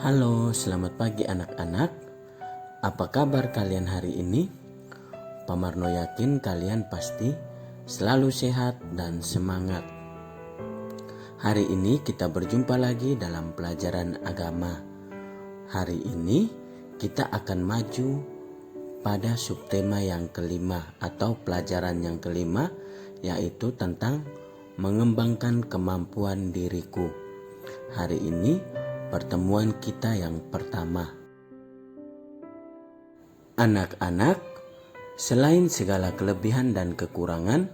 Halo, selamat pagi anak-anak. Apa kabar kalian hari ini? Pak Marno yakin kalian pasti selalu sehat dan semangat. Hari ini kita berjumpa lagi dalam pelajaran agama. Hari ini kita akan maju pada subtema yang kelima atau pelajaran yang kelima, yaitu tentang mengembangkan kemampuan diriku. Hari ini pertemuan kita yang pertama. Anak-anak, selain segala kelebihan dan kekurangan,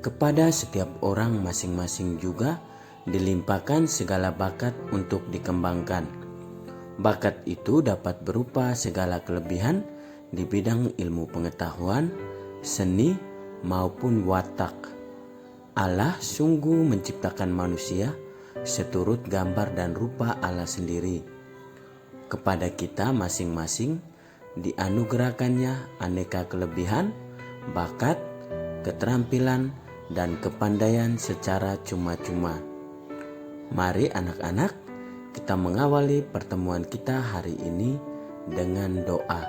kepada setiap orang masing-masing juga dilimpahkan segala bakat untuk dikembangkan. Bakat itu dapat berupa segala kelebihan di bidang ilmu pengetahuan, seni, maupun watak. Allah sungguh menciptakan manusia seturut gambar dan rupa Allah sendiri. Kepada kita masing-masing dianugerahkannya aneka kelebihan, bakat, keterampilan, dan kepandaian secara cuma-cuma. Mari anak-anak, kita mengawali pertemuan kita hari ini dengan doa.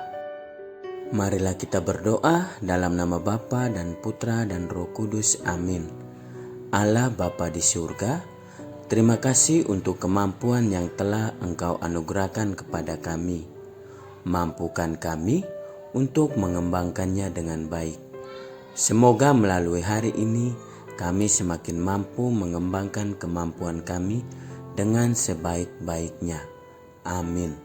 Marilah kita berdoa dalam nama Bapa dan Putra dan Roh Kudus. Amin. Allah Bapa di surga, terima kasih untuk kemampuan yang telah Engkau anugerahkan kepada kami. Mampukan kami untuk mengembangkannya dengan baik. Semoga melalui hari ini kami semakin mampu mengembangkan kemampuan kami dengan sebaik-baiknya. Amin.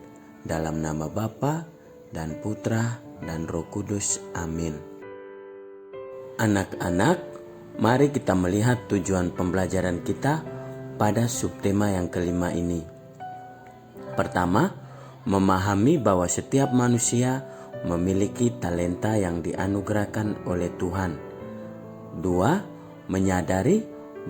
Dalam nama Bapa dan Putra dan Roh Kudus. Amin. Anak-anak, mari kita melihat tujuan pembelajaran kita pada subtema yang kelima ini. Pertama, memahami bahwa setiap manusia memiliki talenta yang dianugerahkan oleh Tuhan. Dua, menyadari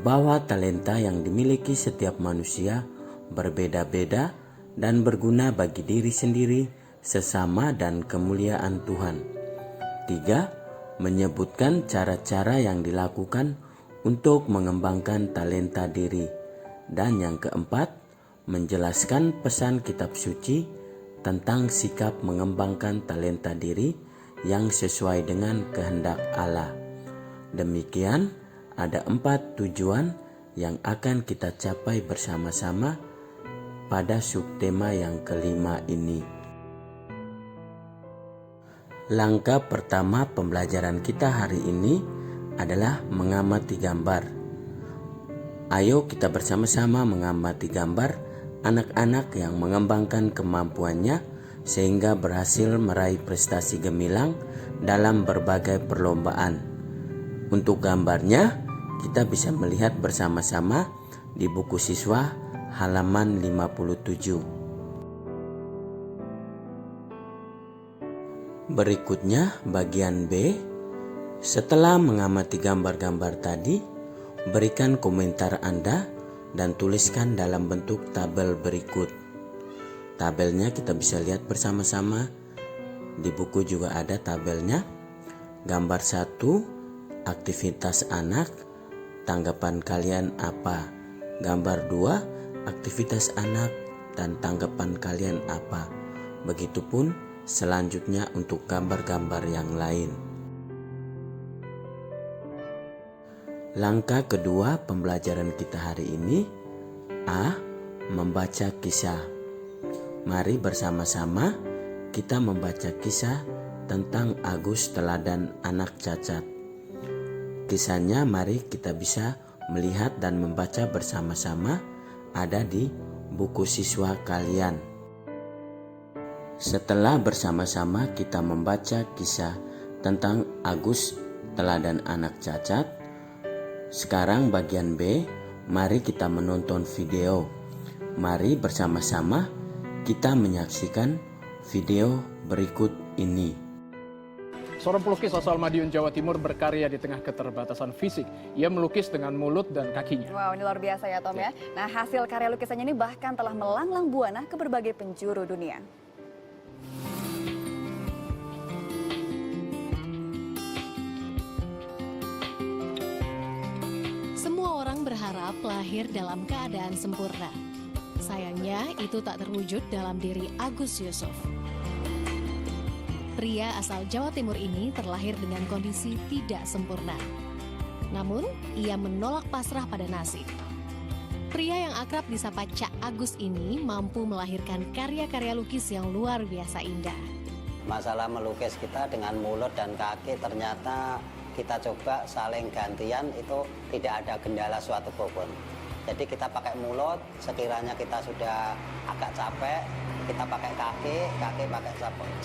bahwa talenta yang dimiliki setiap manusia berbeda-beda dan berguna bagi diri sendiri, sesama, dan kemuliaan Tuhan. Tiga, menyebutkan cara-cara yang dilakukan untuk mengembangkan talenta diri. Dan yang keempat, menjelaskan pesan kitab suci tentang sikap mengembangkan talenta diri yang sesuai dengan kehendak Allah. Demikian, ada 4 tujuan yang akan kita capai bersama-sama pada subtema yang kelima ini. Langkah pertama pembelajaran kita hari ini adalah mengamati gambar. Ayo kita bersama-sama mengamati gambar anak-anak yang mengembangkan kemampuannya sehingga berhasil meraih prestasi gemilang dalam berbagai perlombaan. Untuk gambarnya, kita bisa melihat bersama-sama di buku siswa halaman 57. Berikutnya bagian B. Setelah mengamati gambar-gambar tadi, berikan komentar Anda dan tuliskan dalam bentuk tabel berikut. Tabelnya kita bisa lihat bersama-sama. Di buku juga ada tabelnya. Gambar 1, aktivitas anak, tanggapan kalian apa? Gambar 2, aktivitas anak dan tanggapan kalian apa? Begitupun selanjutnya untuk gambar-gambar yang lain. Langkah kedua pembelajaran kita hari ini, A. Membaca kisah. Mari bersama-sama kita membaca kisah tentang Agus teladan anak cacat. Kisahnya mari kita bisa melihat dan membaca bersama-sama, ada di buku siswa kalian. Setelah bersama-sama kita membaca kisah tentang Agus teladan anak cacat, sekarang bagian B, mari kita menonton video. Mari bersama-sama kita menyaksikan video berikut ini. Seorang pelukis asal Madiun, Jawa Timur berkarya di tengah keterbatasan fisik. Ia melukis dengan mulut dan kakinya. Wow, ini luar biasa ya Tom ya. Nah, hasil karya lukisannya ini bahkan telah melanglang buana ke berbagai penjuru dunia. Semua orang berharap lahir dalam keadaan sempurna. Sayangnya, itu tak terwujud dalam diri Agus Yusuf. Pria asal Jawa Timur ini terlahir dengan kondisi tidak sempurna. Namun, ia menolak pasrah pada nasib. Pria yang akrab disapa Cak Agus ini mampu melahirkan karya-karya lukis yang luar biasa indah. Masalah melukis kita dengan mulut dan kaki ternyata kita coba saling gantian, itu tidak ada kendala suatu apapun. Jadi kita pakai mulut, sekiranya kita sudah agak capek, kita pakai kaki pakai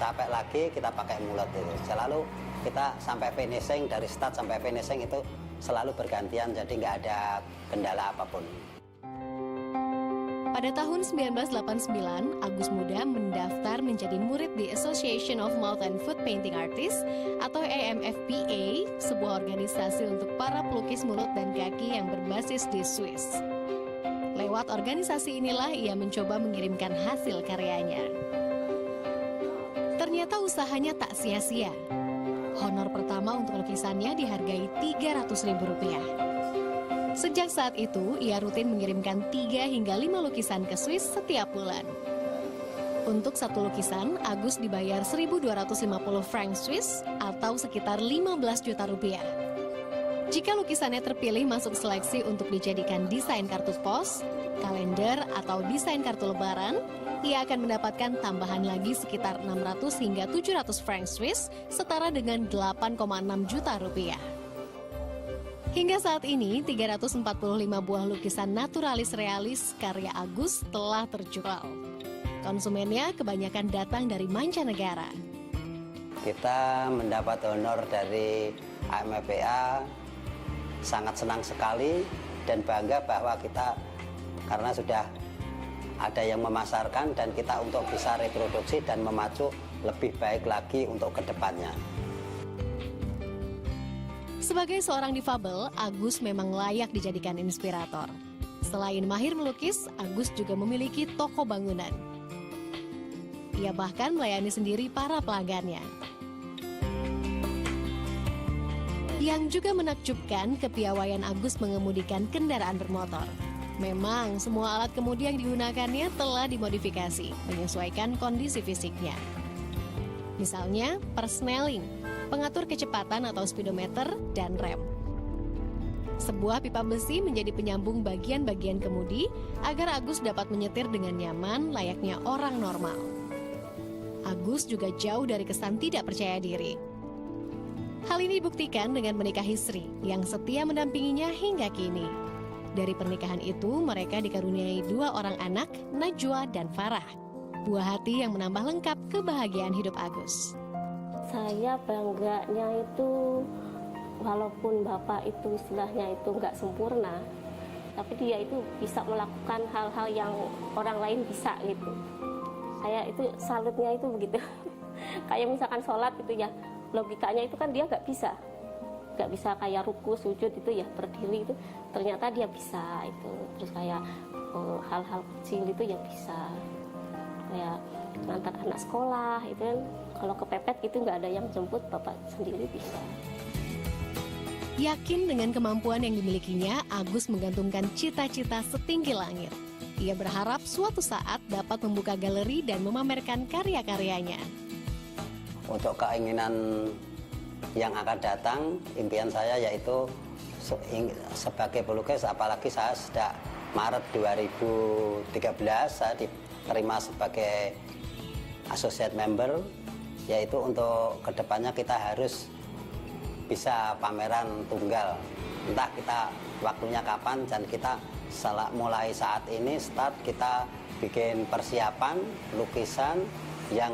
capek lagi, kita pakai mulut itu. Selalu kita sampai finishing, dari start sampai finishing itu selalu bergantian, jadi nggak ada kendala apapun. Pada tahun 1989, Agus Muda mendaftar menjadi murid di Association of Mouth and Foot Painting Artists atau AMFPA, sebuah organisasi untuk para pelukis mulut dan kaki yang berbasis di Swiss. Lewat organisasi inilah ia mencoba mengirimkan hasil karyanya. Ternyata usahanya tak sia-sia. Honor pertama untuk lukisannya dihargai Rp300.000. Sejak saat itu, ia rutin mengirimkan 3 hingga 5 lukisan ke Swiss setiap bulan. Untuk satu lukisan, Agus dibayar 1.250 franc Swiss atau sekitar 15 juta rupiah. Jika lukisannya terpilih masuk seleksi untuk dijadikan desain kartu pos, kalender, atau desain kartu lebaran, ia akan mendapatkan tambahan lagi sekitar 600 hingga 700 franc Swiss, setara dengan 8,6 juta rupiah. Hingga saat ini, 345 buah lukisan naturalis realis karya Agus telah terjual. Konsumennya kebanyakan datang dari mancanegara. Kita mendapat honor dari AMFPA, sangat senang sekali dan bangga bahwa kita karena sudah ada yang memasarkan dan kita untuk bisa reproduksi dan memacu lebih baik lagi untuk kedepannya. Sebagai seorang difabel, Agus memang layak dijadikan inspirator. Selain mahir melukis, Agus juga memiliki toko bangunan. Ia bahkan melayani sendiri para pelanggannya. Yang juga menakjubkan, kepiawaian Agus mengemudikan kendaraan bermotor. Memang semua alat kemudi yang digunakannya telah dimodifikasi, menyesuaikan kondisi fisiknya. Misalnya, persneling, pengatur kecepatan atau speedometer, dan rem. Sebuah pipa besi menjadi penyambung bagian-bagian kemudi agar Agus dapat menyetir dengan nyaman layaknya orang normal. Agus juga jauh dari kesan tidak percaya diri. Hal ini dibuktikan dengan menikahi Sri yang setia mendampinginya hingga kini. Dari pernikahan itu, mereka dikaruniai 2 orang anak, Najwa dan Farah. Buah hati yang menambah lengkap kebahagiaan hidup Agus. Saya bangganya itu, walaupun bapak itu istilahnya itu nggak sempurna, tapi dia itu bisa melakukan hal-hal yang orang lain bisa gitu. Saya itu salutnya itu begitu. Kayak misalkan sholat gitu ya, logikanya itu kan dia nggak bisa kayak ruku, sujud itu ya berdiri itu, ternyata dia bisa itu. Terus kayak hal-hal kecil itu ya bisa, kayak ngantar anak sekolah itu kan, kalau kepepet gitu nggak ada yang jemput, bapak sendiri bisa. Yakin dengan kemampuan yang dimilikinya, Agus menggantungkan cita-cita setinggi langit. Ia berharap suatu saat dapat membuka galeri dan memamerkan karya-karyanya. Untuk keinginan yang akan datang, impian saya yaitu sebagai pelukis, apalagi saya sejak Maret 2013 saya diterima sebagai associate member, yaitu untuk kedepannya kita harus bisa pameran tunggal. Entah kita waktunya kapan, dan kita mulai saat ini start kita bikin persiapan lukisan yang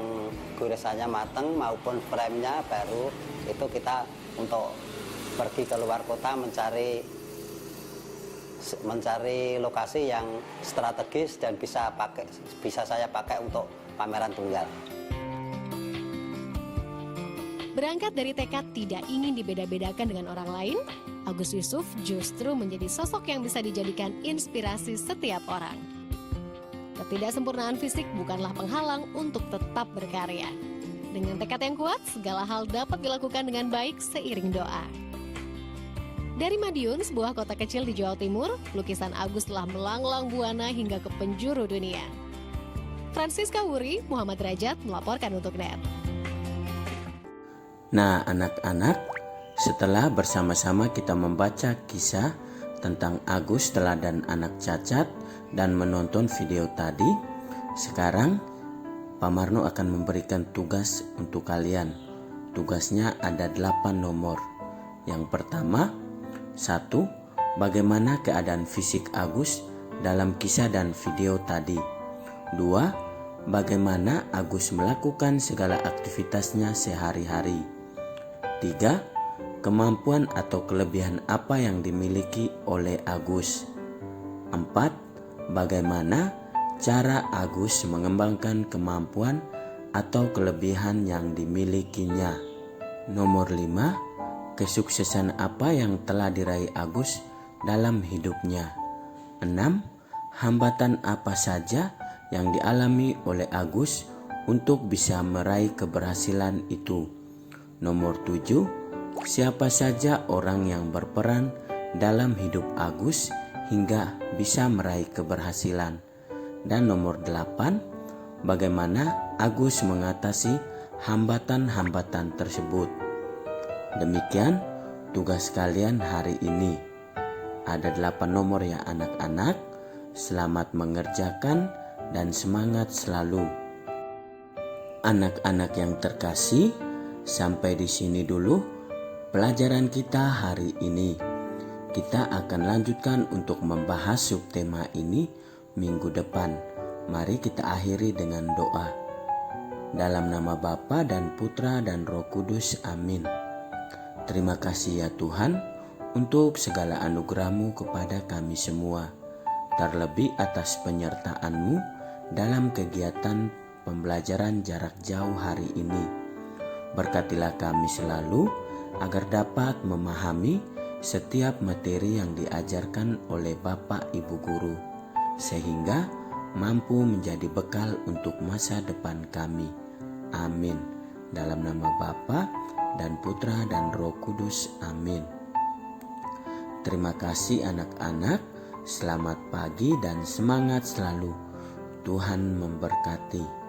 gurisannya mateng maupun frame-nya baru, itu kita untuk pergi ke luar kota mencari lokasi yang strategis dan bisa saya pakai untuk pameran tunggal. Berangkat dari tekad tidak ingin dibeda-bedakan dengan orang lain, Agus Yusuf justru menjadi sosok yang bisa dijadikan inspirasi setiap orang. Ketidaksempurnaan fisik bukanlah penghalang untuk tetap berkarya. Dengan tekad yang kuat, segala hal dapat dilakukan dengan baik seiring doa. Dari Madiun, sebuah kota kecil di Jawa Timur, lukisan Agus telah melanglang buana hingga ke penjuru dunia. Francisca Wuri, Muhammad Derajat melaporkan untuk NET. Nah, anak-anak, setelah bersama-sama kita membaca kisah tentang Agus teladan anak cacat dan menonton video tadi, sekarang Pak Marno akan memberikan tugas untuk kalian. Tugasnya ada 8 nomor. Yang pertama, 1. Bagaimana keadaan fisik Agus dalam kisah dan video tadi. 2. Bagaimana Agus melakukan segala aktivitasnya sehari-hari. 3. Kemampuan atau kelebihan apa yang dimiliki oleh Agus. 4. Bagaimana cara Agus mengembangkan kemampuan atau kelebihan yang dimilikinya. Nomor 5. Kesuksesan apa yang telah diraih Agus dalam hidupnya. 6. Hambatan apa saja yang dialami oleh Agus untuk bisa meraih keberhasilan itu. Nomor 7. Siapa saja orang yang berperan dalam hidup Agus hingga bisa meraih keberhasilan. Dan nomor 8. Bagaimana Agus mengatasi hambatan-hambatan tersebut. Demikian tugas kalian hari ini. Ada 8 nomor ya anak-anak. Selamat mengerjakan dan semangat selalu. Anak-anak yang terkasih, sampai di sini dulu pelajaran kita hari ini. Kita akan lanjutkan untuk membahas subtema ini minggu depan. Mari kita akhiri dengan doa. Dalam nama Bapa dan Putra dan Roh Kudus, amin. Terima kasih ya Tuhan untuk segala anugerah-Mu kepada kami semua, terlebih atas penyertaan-Mu dalam kegiatan pembelajaran jarak jauh hari ini. Berkatilah kami selalu agar dapat memahami setiap materi yang diajarkan oleh Bapak Ibu Guru, sehingga mampu menjadi bekal untuk masa depan kami. Amin. Dalam nama Bapa dan Putra dan Roh Kudus, amin. Terima kasih anak-anak. Selamat pagi dan semangat selalu. Tuhan memberkati.